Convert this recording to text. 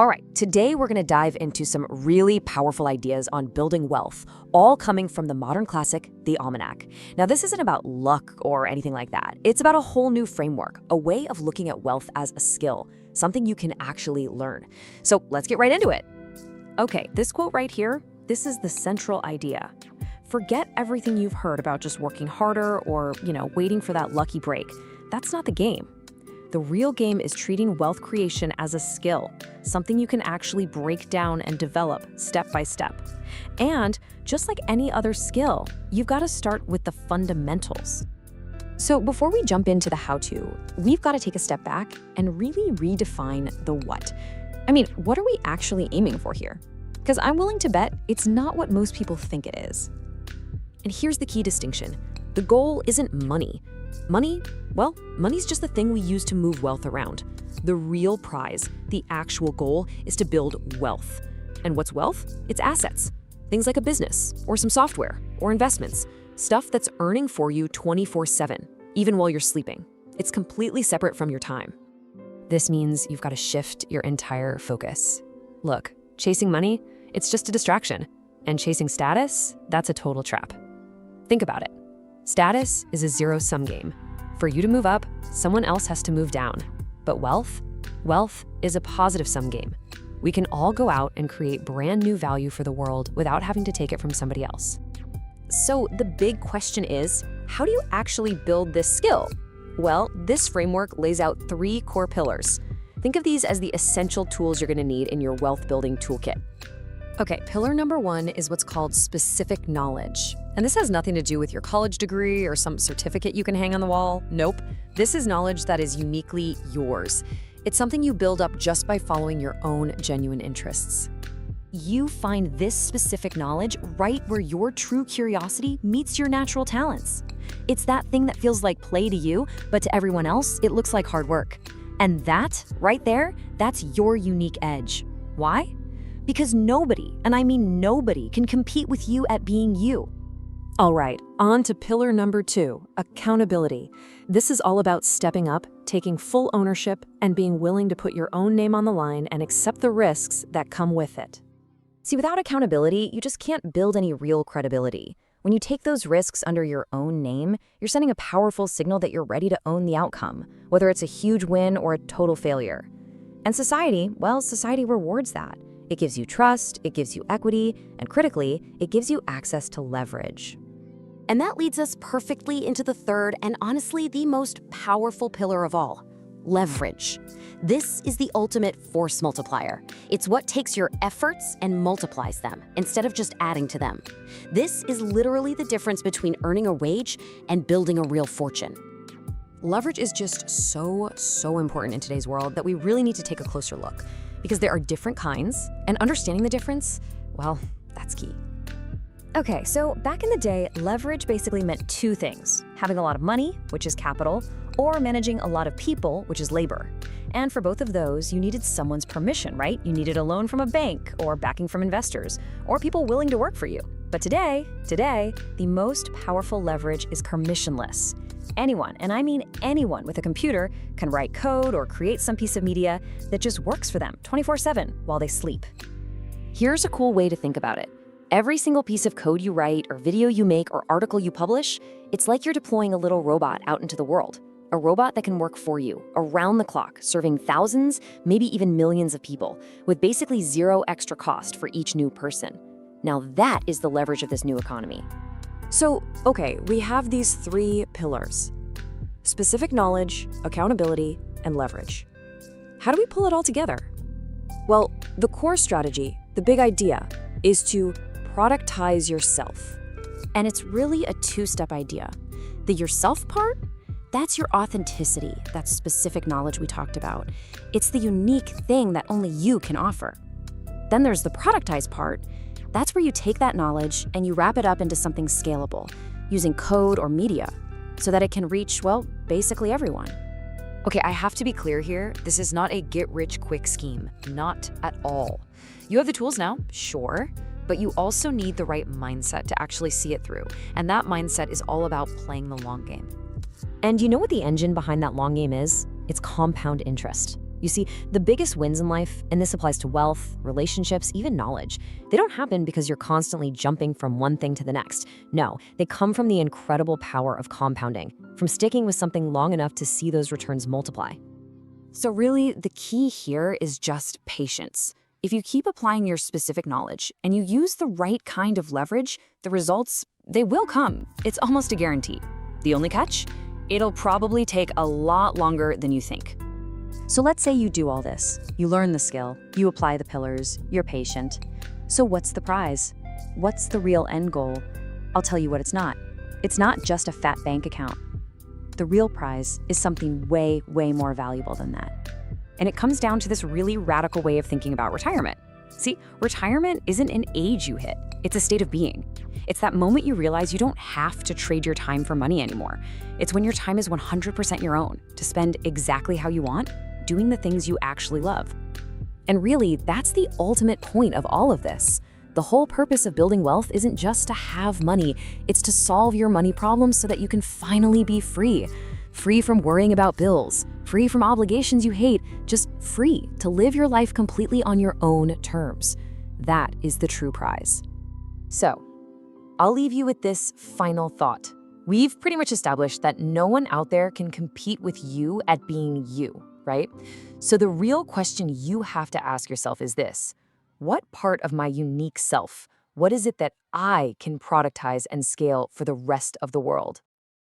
All right, today we're going to dive into some really powerful ideas on building wealth, all coming from the modern classic, the Almanac. Now, this isn't about luck or anything like that. It's about a whole new framework, a way of looking at wealth as a skill, something you can actually learn. So let's get right into it. Okay, this quote right here, this is the central idea. Forget everything you've heard about just working harder or, waiting for that lucky break. That's not the game. The real game is treating wealth creation as a skill, something you can actually break down and develop step by step. And just like any other skill, you've got to start with the fundamentals. So before we jump into the how-to, we've got to take a step back and really redefine the what. What are we actually aiming for here? Because I'm willing to bet it's not what most people think it is. And here's the key distinction. The goal isn't money. Money's just the thing we use to move wealth around. The real prize, the actual goal, is to build wealth. And what's wealth? It's assets. Things like a business, or some software, or investments. Stuff that's earning for you 24/7, even while you're sleeping. It's completely separate from your time. This means you've got to shift your entire focus. Look, chasing money, it's just a distraction. And chasing status, that's a total trap. Think about it. Status is a zero-sum game. For you to move up, someone else has to move down. But wealth is a positive-sum game. We can all go out and create brand new value for the world without having to take it from somebody else. So the big question is, how do you actually build this skill? Well, this framework lays out 3 core pillars. Think of these as the essential tools you're going to need in your wealth-building toolkit. Okay, pillar number 1 is what's called specific knowledge. And this has nothing to do with your college degree or some certificate you can hang on the wall. Nope. This is knowledge that is uniquely yours. It's something you build up just by following your own genuine interests. You find this specific knowledge right where your true curiosity meets your natural talents. It's that thing that feels like play to you, but to everyone else, it looks like hard work. And that, right there, that's your unique edge. Why? Because nobody, and I mean nobody, can compete with you at being you. All right, on to pillar number 2, accountability. This is all about stepping up, taking full ownership, and being willing to put your own name on the line and accept the risks that come with it. See, without accountability, you just can't build any real credibility. When you take those risks under your own name, you're sending a powerful signal that you're ready to own the outcome, whether it's a huge win or a total failure. And society rewards that. It gives you trust, it gives you equity, and critically, it gives you access to leverage. And that leads us perfectly into the third and honestly the most powerful pillar of all, leverage. This is the ultimate force multiplier. It's what takes your efforts and multiplies them instead of just adding to them. This is literally the difference between earning a wage and building a real fortune. Leverage is just so important in today's world that we really need to take a closer look. Because there are different kinds, and understanding the difference, well, that's key. Okay, so back in the day, leverage basically meant 2 things: having a lot of money, which is capital, or managing a lot of people, which is labor. And for both of those, you needed someone's permission, right? You needed a loan from a bank, or backing from investors, or people willing to work for you. But today, the most powerful leverage is permissionless. Anyone, and I mean anyone with a computer, can write code or create some piece of media that just works for them 24/7 while they sleep. Here's a cool way to think about it. Every single piece of code you write or video you make or article you publish, it's like you're deploying a little robot out into the world. A robot that can work for you, around the clock, serving thousands, maybe even millions of people, with basically 0 extra cost for each new person. Now that is the leverage of this new economy. So, okay, we have these 3 pillars: specific knowledge, accountability, and leverage. How do we pull it all together? Well, the core strategy, the big idea, is to productize yourself. And it's really a 2-step idea. The yourself part, that's your authenticity, that specific knowledge we talked about. It's the unique thing that only you can offer. Then there's the productize part. That's where you take that knowledge and you wrap it up into something scalable, using code or media, so that it can reach, well, basically everyone. Okay, I have to be clear here. This is not a get-rich-quick scheme. Not at all. You have the tools now, sure, but you also need the right mindset to actually see it through. And that mindset is all about playing the long game. And you know what the engine behind that long game is? It's compound interest. You see, the biggest wins in life, and this applies to wealth, relationships, even knowledge, they don't happen because you're constantly jumping from one thing to the next. No, they come from the incredible power of compounding, from sticking with something long enough to see those returns multiply. So really, the key here is just patience. If you keep applying your specific knowledge and you use the right kind of leverage, the results, they will come. It's almost a guarantee. The only catch? It'll probably take a lot longer than you think. So let's say you do all this. You learn the skill, you apply the pillars, you're patient. So what's the prize? What's the real end goal? I'll tell you what it's not. It's not just a fat bank account. The real prize is something way, way more valuable than that. And it comes down to this really radical way of thinking about retirement. See, retirement isn't an age you hit, it's a state of being. It's that moment you realize you don't have to trade your time for money anymore. It's when your time is 100% your own, to spend exactly how you want, doing the things you actually love. And really, that's the ultimate point of all of this. The whole purpose of building wealth isn't just to have money, it's to solve your money problems so that you can finally be free. Free from worrying about bills, free from obligations you hate, just free to live your life completely on your own terms. That is the true prize. So, I'll leave you with this final thought. We've pretty much established that no one out there can compete with you at being you, right? So the real question you have to ask yourself is this: what part of my unique self, what is it that I can productize and scale for the rest of the world?